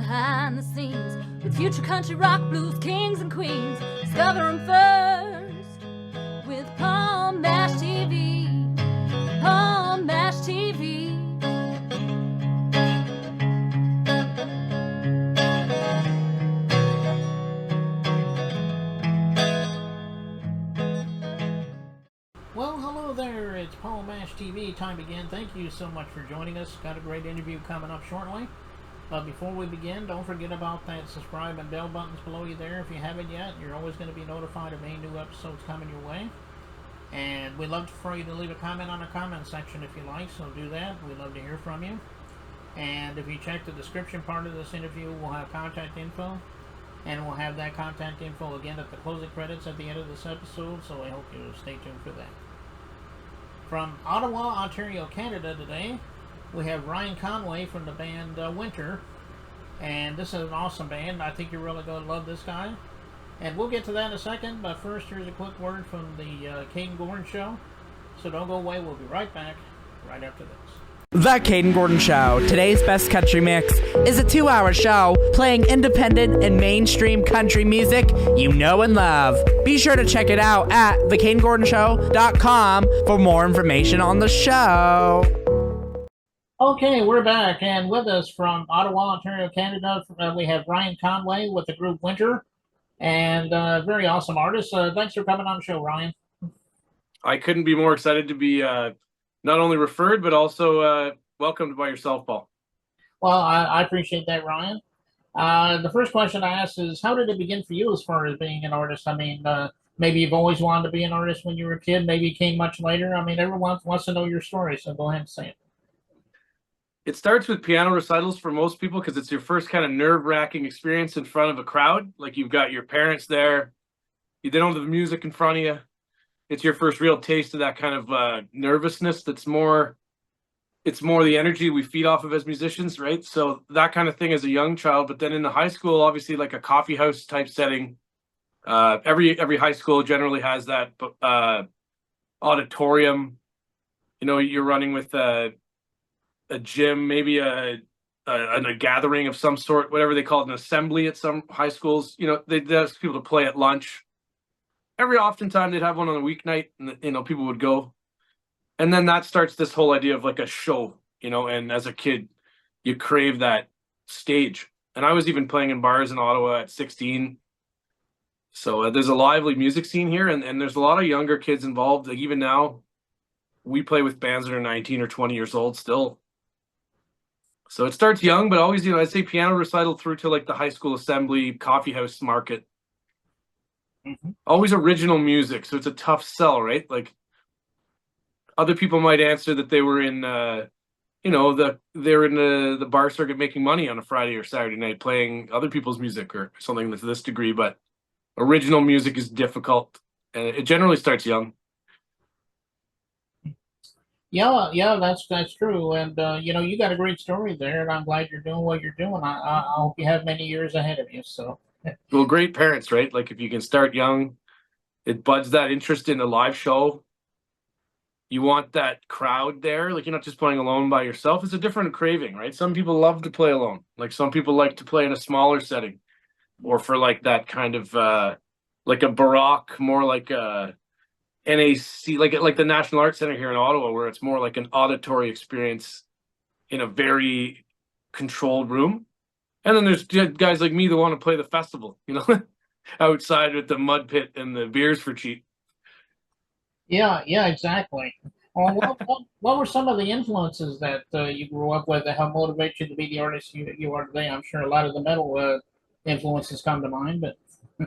behind the scenes with future country rock blues kings and queens. Discover them first with Palm Mash TV. Palm Mash TV. Well, hello there. It's Palm Mash TV time again. Thank you so much for joining us. Got a great interview coming up shortly. But before we begin, don't forget about that subscribe and bell buttons below you there. If you haven't yet, you're always going to be notified of any new episodes coming your way. And we'd love for you to leave a comment on the comment section if you like, so do that. We'd love to hear from you. And if you check the description part of this interview, we'll have contact info. And we'll have that contact info again at the closing credits at the end of this episode, so I hope you'll stay tuned for that. From Ottawa, Ontario, Canada today, we have Ryan Conway from the band WYNTR, and this is an awesome band. I think you're really going to love this guy, and we'll get to that in a second, but first here's a quick word from the Caden Gordon Show, so don't go away. We'll be right back right after this. The Caden Gordon Show, today's best country mix, is a 2-hour show playing independent and mainstream country music you know and love. Be sure to check it out at thecadengordonshow.com for more information on the show. Okay, we're back, and with us from Ottawa, Ontario, Canada, we have Ryan Conway with the group WYNTR, and very awesome artist. Thanks for coming on the show, Ryan. I couldn't be more excited to be not only referred, but also welcomed by yourself, Paul. Well, I appreciate that, Ryan. The first question I asked is, how did it begin for you as far as being an artist? I mean, maybe you've always wanted to be an artist when you were a kid. Maybe it came much later. I mean, everyone wants to know your story, so go ahead and say it. It starts with piano recitals for most people because it's your first kind of nerve-wracking experience in front of a crowd. Like, you've got your parents there. They don't have the music in front of you. It's your first real taste of that kind of nervousness. It's more the energy we feed off of as musicians, right? So that kind of thing as a young child. But then in the high school, obviously, like a coffee house type setting, every high school generally has that auditorium. You know, you're running with a gym, maybe a gathering of some sort, whatever they call it, an assembly at some high schools. You know, they ask people to play at lunch. Every often time they'd have one on a weeknight, and you know, people would go. And then that starts this whole idea of like a show, you know, and as a kid, you crave that stage. And I was even playing in bars in Ottawa at 16. So there's a lively music scene here, and there's a lot of younger kids involved. Like, even now, we play with bands that are 19 or 20 years old still. So it starts young, but always, you know, I'd say piano recital through to like the high school assembly, coffee house market. Mm-hmm. Always original music, so it's a tough sell, right? Like, other people might answer that they were in, you know, they're in the bar circuit making money on a Friday or Saturday night playing other people's music or something to this degree, but original music is difficult, and it generally starts young. Yeah, that's true, and you know, you got a great story there, and I'm glad you're doing what you're doing. I hope you have many years ahead of you. So. Well, great parents, right? Like, if you can start young, it buds that interest in a live show. You want that crowd there. Like, you're not just playing alone by yourself. It's a different craving, right? Some people love to play alone. Like, some people like to play in a smaller setting, or for like that kind of like a baroque, more like a NAC, like the National Arts Center here in Ottawa, where it's more like an auditory experience in a very controlled room. And then there's guys like me that want to play the festival, you know, outside with the mud pit and the beers for cheap. Yeah, exactly. Well, what were some of the influences that you grew up with that helped motivate you to be the artist you are today? I'm sure a lot of the metal influences come to mind, but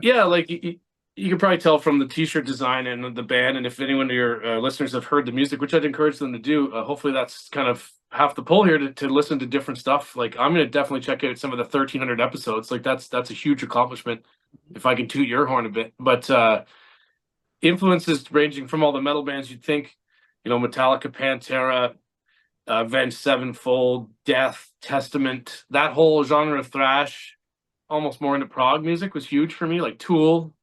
yeah, like you can probably tell from the T-shirt design and the band, and if anyone of your listeners have heard the music, which I'd encourage them to do, hopefully that's kind of half the pull here to listen to different stuff. Like, I'm going to definitely check out some of the 1,300 episodes. Like, that's a huge accomplishment if I can toot your horn a bit. But influences ranging from all the metal bands you'd think, you know, Metallica, Pantera, Avenged Sevenfold, Death, Testament, that whole genre of thrash, almost more into prog music, was huge for me. Like Tool,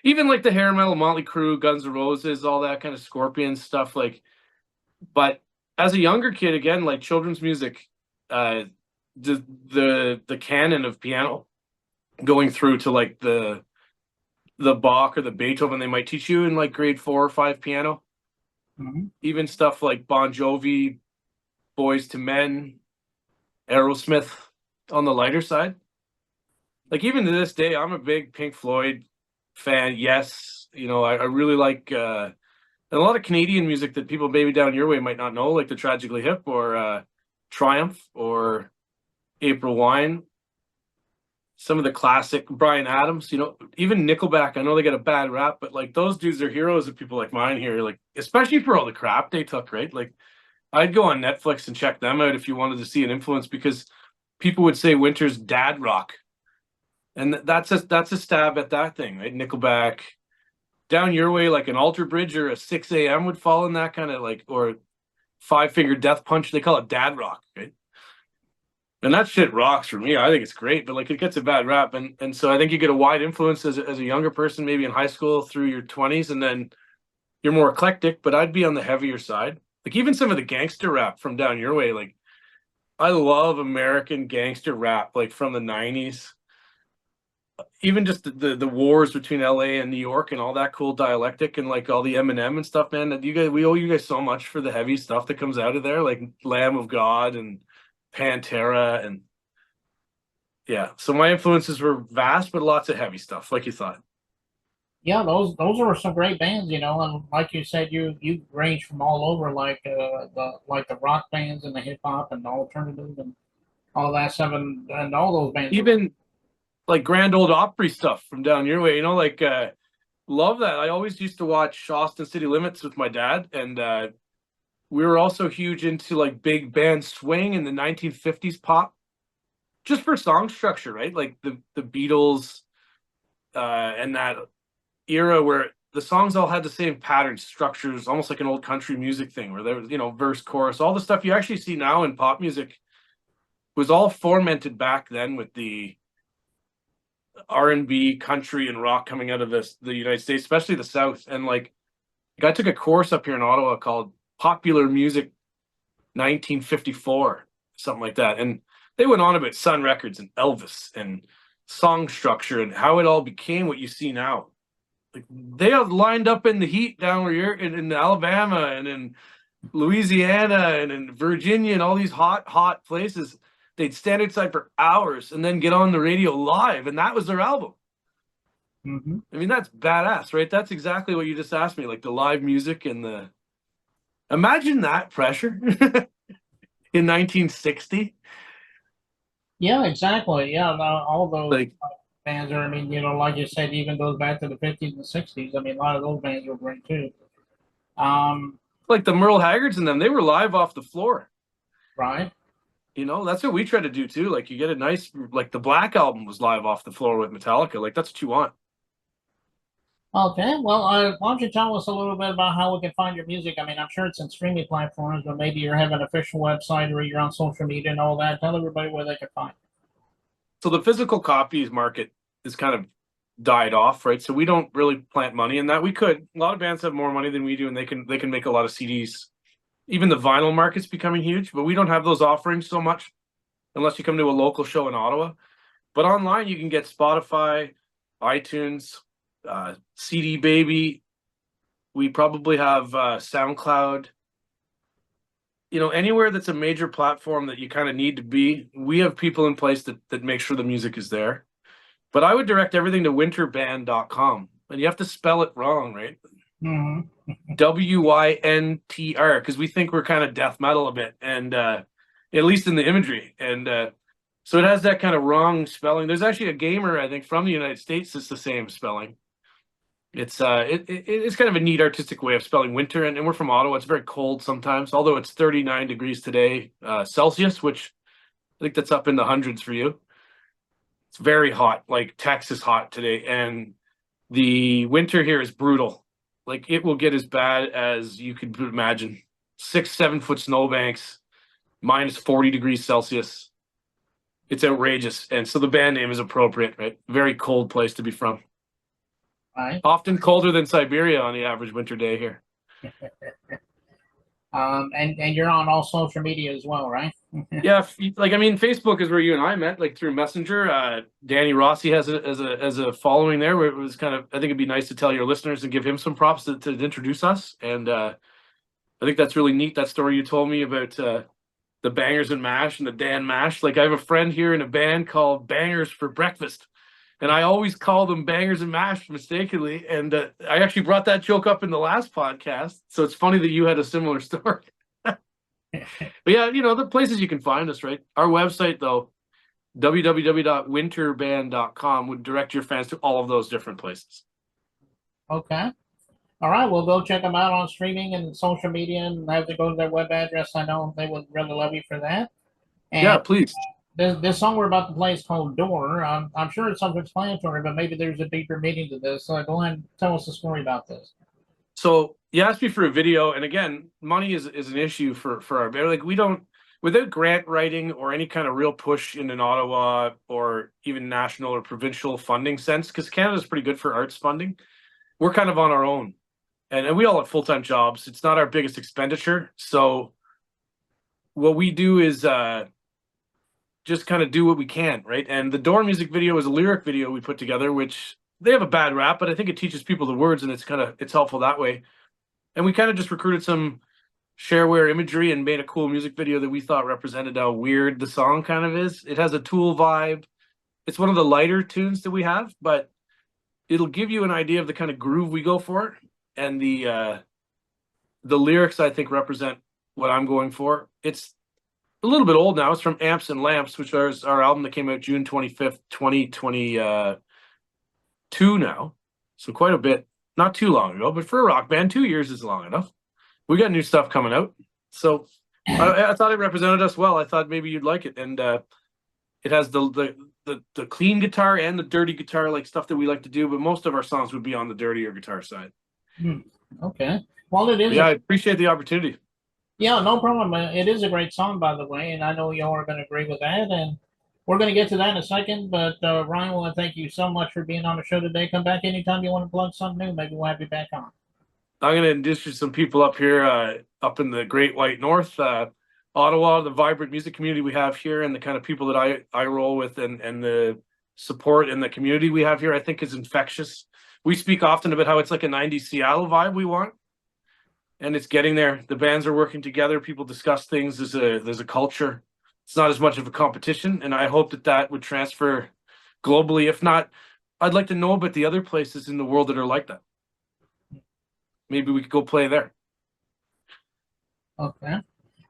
even like the hair metal, Motley Crue, Guns N' Roses, all that kind of Scorpion stuff. Like, but as a younger kid, again, like children's music, the canon of piano, going through to like the Bach or the Beethoven they might teach you in like grade 4 or 5 piano. Even stuff like Bon Jovi, Boys to Men, Aerosmith on the lighter side. Like even to this day, I'm a big Pink Floyd fan. Yes, I really like a lot of Canadian music that people maybe down your way might not know, like the Tragically Hip or Triumph or April Wine. Some of the classic Bryan Adams, even Nickelback. I know they get a bad rap, but like those dudes are heroes of people like mine here, like especially for all the crap they took, right? Like I'd go on Netflix and check them out if you wanted to see an influence, because people would say Winter's dad rock. And that's a stab at that thing, right? Nickelback. Down your way, like an Alter Bridge or a 6 a.m. would fall in that kind of like, or Five Finger Death Punch. They call it dad rock, right? And that shit rocks for me. I think it's great, but like it gets a bad rap. And so I think you get a wide influence as a younger person, maybe in high school through your 20s, and then you're more eclectic, but I'd be on the heavier side. Like even some of the gangster rap from down your way, like I love American gangster rap, like from the 90s. Even just the wars between LA and New York and all that cool dialectic and like all the Eminem and stuff, man. That we owe you guys so much for the heavy stuff that comes out of there, like Lamb of God and Pantera, and yeah. So my influences were vast, but lots of heavy stuff, like you thought. Yeah, those are some great bands, and like you said, you range from all over, like the rock bands and the hip hop and the alternative and all that stuff, and all those bands. Even like Grand Ole Opry stuff from down your way, like love that. I always used to watch Austin City Limits with my dad, and we were also huge into like big band swing in the 1950s pop, just for song structure, right? Like the Beatles and that era where the songs all had the same pattern structures, almost like an old country music thing where there was, verse, chorus, all the stuff you actually see now in pop music was all fomented back then with the R&B, country, and rock coming out of the United States, especially the South. And like I took a course up here in Ottawa called Popular Music 1954, something like that. And they went on about Sun Records and Elvis and song structure and how it all became what you see now. Like they are lined up in the heat down where you're in Alabama and in Louisiana and in Virginia and all these hot places. They'd stand outside for hours and then get on the radio live, and that was their album. I mean, that's badass, right? That's exactly what you just asked me, like the live music and the... Imagine that pressure in 1960. Yeah, exactly. Yeah, all those bands are, I mean, like you said, even goes back to the 50s and 60s. I mean, a lot of those bands were great too. Like the Merle Haggards and them, they were live off the floor. Right. That's what we try to do too. Like you get a nice, like the Black Album was live off the floor with Metallica. Like that's what you want. Okay, well, why don't you tell us a little bit about how we can find your music? I mean, I'm sure it's in streaming platforms, but maybe you have an official website or you're on social media and all that. Tell everybody where they can find it. So the physical copies market is kind of died off, right? So we don't really plant money in that. We could. A lot of bands have more money than we do, and they can make a lot of CDs. Even the vinyl market's becoming huge, but we don't have those offerings so much unless you come to a local show in Ottawa. But online, you can get Spotify, iTunes, CD Baby. We probably have SoundCloud. Anywhere that's a major platform that you kind of need to be, we have people in place that make sure the music is there. But I would direct everything to winterband.com. And you have to spell it wrong, right? WYNTR, because we think we're kind of death metal a bit, and at least in the imagery. And so it has that kind of wrong spelling. There's actually a gamer, I think, from the United States that's the same spelling. It's it's kind of a neat artistic way of spelling winter, and we're from Ottawa. It's very cold sometimes, although it's 39 degrees today, Celsius, which I think that's up in the hundreds for you. It's very hot, like Texas hot today, and the winter here is brutal. Like it will get as bad as you could imagine. 6-7 foot snowbanks, minus 40 degrees Celsius. It's outrageous, and so the band name is appropriate, right? Very cold place to be from. Right. Often colder than Siberia on the average winter day here. And you're on all social media as well, right? Yeah, Facebook is where you and I met, like through Messenger. Danny Rossi has a following there, where it was kind of. I think it'd be nice to tell your listeners and give him some props to introduce us, and I think that's really neat. That story you told me about the Bangers and Mash and the Dan Mash. Like I have a friend here in a band called Bangers for Breakfast, and I always call them Bangers and Mash mistakenly. And I actually brought that joke up in the last podcast, so it's funny that you had a similar story. But yeah, the places you can find us, right? Our website, though, www.winterband.com, would direct your fans to all of those different places. Okay. All right, well, go check them out on streaming and social media, and have to go to their web address. I know they would really love you for that. And yeah, please. This song we're about to play is called Door. I'm sure it's self-explanatory, but maybe there's a deeper meaning to this. So go ahead and tell us the story about this. So you asked me for a video, and again, money is an issue for our band. Like we don't, without grant writing or any kind of real push in an Ottawa or even national or provincial funding sense, because Canada's pretty good for arts funding, we're kind of on our own. And we all have full-time jobs. It's not our biggest expenditure. So what we do is just kind of do what we can, right? And the Door music video is a lyric video we put together, which they have a bad rap, but I think it teaches people the words, and it's helpful that way. And we kind of just recruited some shareware imagery and made a cool music video that we thought represented how weird the song kind of is. It has a Tool vibe. It's one of the lighter tunes that we have, but it'll give you an idea of the kind of groove we go for. And the lyrics, I think, represent what I'm going for. It's a little bit old now. It's from Amps and Lamps, which is our album that came out June 25th, 2022 now. So quite a bit, not too long ago, but for a rock band, 2 years is long enough. We got new stuff coming out. So I thought it represented us well. I thought maybe you'd like it. And it has the clean guitar and the dirty guitar, like stuff that we like to do, but most of our songs would be on the dirtier guitar side. Okay. Well, it is. Yeah, I appreciate the opportunity. Yeah, no problem. It is a great song, by the way, and I know you all are going to agree with that. And we're going to get to that in a second. But Ryan, I want to thank you so much for being on the show today. Come back anytime you want to plug something new. Maybe we'll have you back on. I'm going to introduce some people up here, up in the Great White North, Ottawa, the vibrant music community we have here, and the kind of people that I roll with, and the support in the community we have here, I think is infectious. We speak often about how it's like a 90s Seattle vibe we want, and it's getting there. The bands are working together. People discuss things. There's a culture. It's not as much of a competition, and I hope that would transfer globally. If not, I'd like to know about the other places in the world that are like that. Maybe we could go play there. Okay.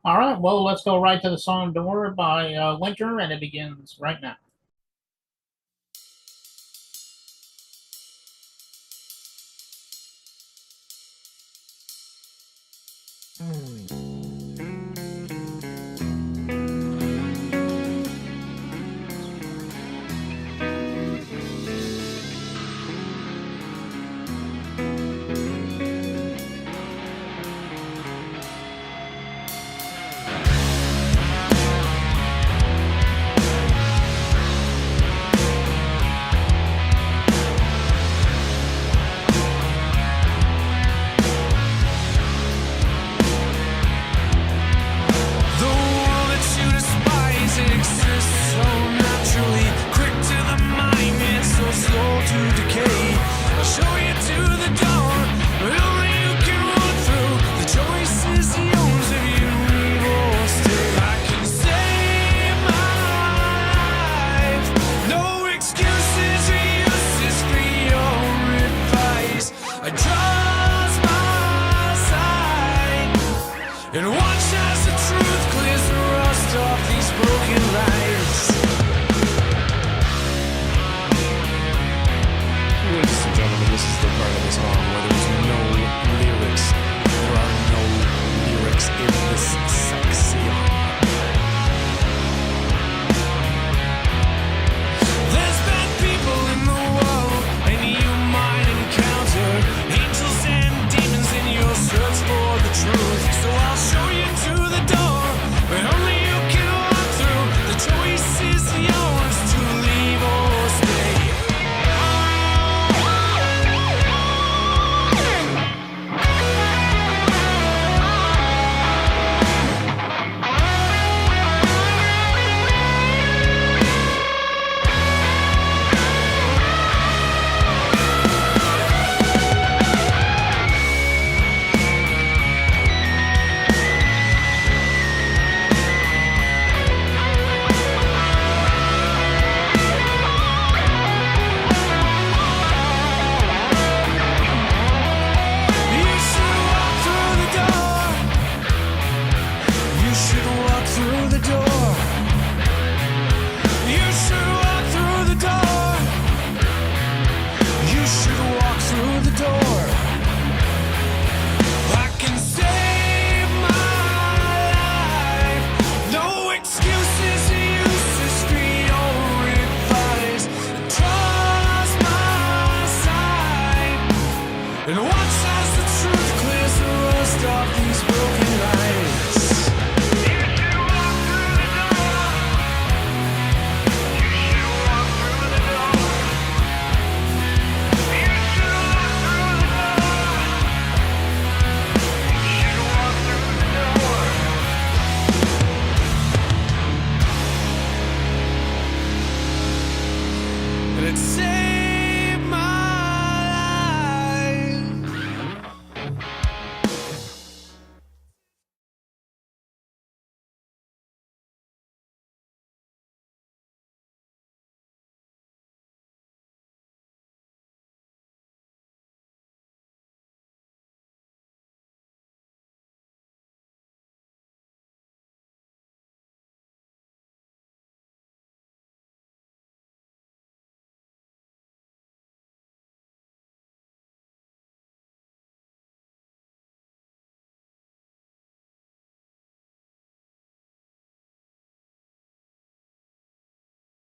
All right. Well, let's go right to the song Door by WYNTR, and it begins right now. Show